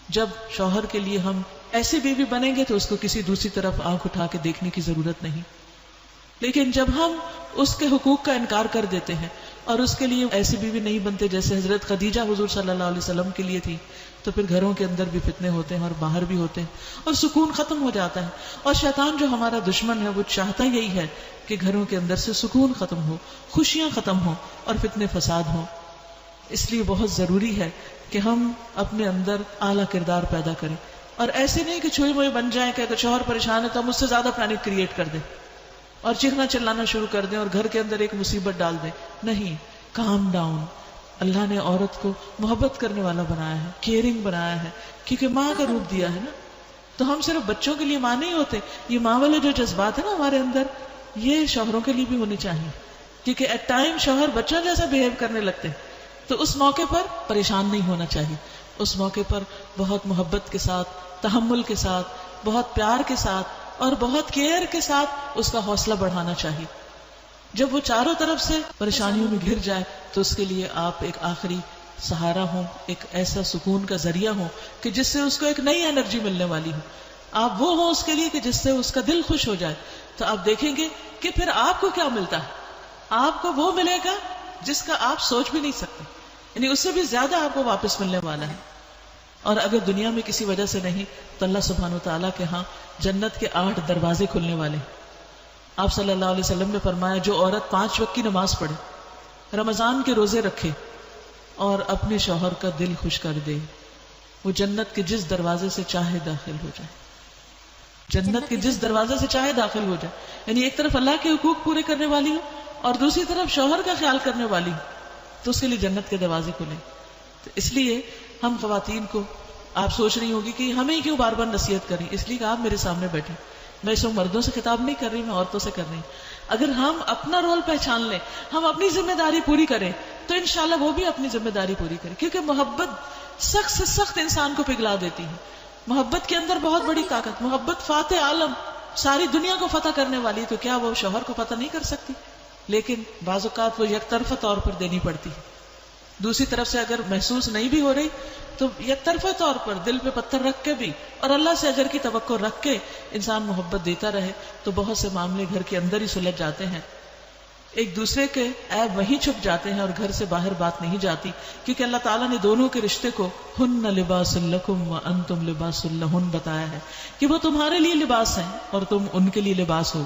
جب شوہر کے لیے ہم ایسی بیوی بنیں گے تو اس کو کسی دوسری طرف آنکھ اٹھا کے دیکھنے کی ضرورت نہیں. لیکن جب ہم اس کے حقوق کا انکار کر دیتے ہیں اور اس کے لیے ایسی بیوی نہیں بنتے جیسے حضرت خدیجہ حضور صلی اللہ علیہ وسلم کے لیے تھی، تو پھر گھروں کے اندر بھی فتنے ہوتے ہیں اور باہر بھی ہوتے ہیں اور سکون ختم ہو جاتا ہے. اور شیطان جو ہمارا دشمن ہے وہ چاہتا یہی ہے کہ گھروں کے اندر سے سکون ختم ہو، خوشیاں ختم ہوں اور فتنے فساد ہوں. اس لیے بہت ضروری ہے کہ ہم اپنے اندر اعلیٰ کردار پیدا کریں، اور ایسے نہیں کہ چھوئے موئے بن جائیں کہ اگر شوہر پریشان ہے تو ہم اس سے زیادہ پینک کریٹ کر دیں اور چیخنا چلانا شروع کر دیں اور گھر کے اندر ایک مصیبت ڈال دیں. نہیں، کام ڈاؤن. اللہ نے عورت کو محبت کرنے والا بنایا ہے، کیئرنگ بنایا ہے، کیونکہ ماں کا روپ دیا ہے نا. تو ہم صرف بچوں کے لیے ماں نہیں ہوتے، یہ ماں والے جو جذبات ہیں نا ہمارے اندر، یہ شوہروں کے لیے بھی ہونے چاہیے. کیونکہ ایٹ ٹائم شوہر بچوں جیسا بہیو کرنے لگتے ہیں تو اس موقع پر پریشان نہیں ہونا چاہیے. اس موقع پر بہت محبت کے ساتھ، تحمل کے ساتھ، بہت پیار کے ساتھ اور بہت کیئر کے ساتھ اس کا حوصلہ بڑھانا چاہیے. جب وہ چاروں طرف سے پریشانیوں میں گھر جائے تو اس کے لیے آپ ایک آخری سہارا ہوں، ایک ایسا سکون کا ذریعہ ہوں کہ جس سے اس کو ایک نئی انرجی ملنے والی ہو. آپ وہ ہوں اس کے لیے کہ جس سے اس کا دل خوش ہو جائے. تو آپ دیکھیں گے کہ پھر آپ کو کیا ملتا ہے. آپ کو وہ ملے گا جس کا آپ سوچ بھی نہیں سکتے، یعنی اس سے بھی زیادہ آپ کو واپس ملنے والا ہے. اور اگر دنیا میں کسی وجہ سے نہیں تو اللہ سبحانہ وتعالیٰ کے ہاں جنت کے 8 دروازے کھلنے والے. آپ صلی اللہ علیہ وسلم نے فرمایا جو عورت 5 وقت کی نماز پڑھے، رمضان کے روزے رکھے اور اپنے شوہر کا دل خوش کر دے، وہ جنت کے جس دروازے سے چاہے داخل ہو جائے. جنت کے جس دروازے سے چاہے داخل ہو جائے، یعنی ایک طرف اللہ کے حقوق پورے کرنے والی ہو اور دوسری طرف شوہر کا خیال کرنے والی ہو تو اس کے لیے جنت کے دروازے کھلے. تو اس لیے ہم خواتین کو، آپ سوچ رہی ہوگی کہ ہمیں کیوں بار بار نصیحت کریں، اس لیے کہ آپ میرے سامنے بیٹھے. میں اس وقت مردوں سے خطاب نہیں کر رہی، میں عورتوں سے کر رہی ہوں. اگر ہم اپنا رول پہچان لیں، ہم اپنی ذمہ داری پوری کریں تو انشاءاللہ وہ بھی اپنی ذمہ داری پوری کرے. کیونکہ محبت سخت سے سخت انسان کو پگھلا دیتی ہے. محبت کے اندر بہت بڑی طاقت. محبت فاتح عالم، ساری دنیا کو فتح کرنے والی. تو کیا وہ شوہر کو فتح نہیں کر سکتی؟ لیکن بعض اوقات وہ یک طرفہ طور پر دینی پڑتی ہے. دوسری طرف سے اگر محسوس نہیں بھی ہو رہی تو یک طرفہ طور پر دل پہ پتھر رکھ کے بھی اور اللہ سے اجر کی توقع رکھ کے انسان محبت دیتا رہے تو بہت سے معاملے گھر کے اندر ہی سلجھ جاتے ہیں. ایک دوسرے کے عیب وہیں چھپ جاتے ہیں اور گھر سے باہر بات نہیں جاتی. کیونکہ اللہ تعالیٰ نے دونوں کے رشتے کو ہن لباس لکم وانتم لباس لہن بتایا ہے کہ وہ تمہارے لیے لباس ہیں اور تم ان کے لیے لباس ہو.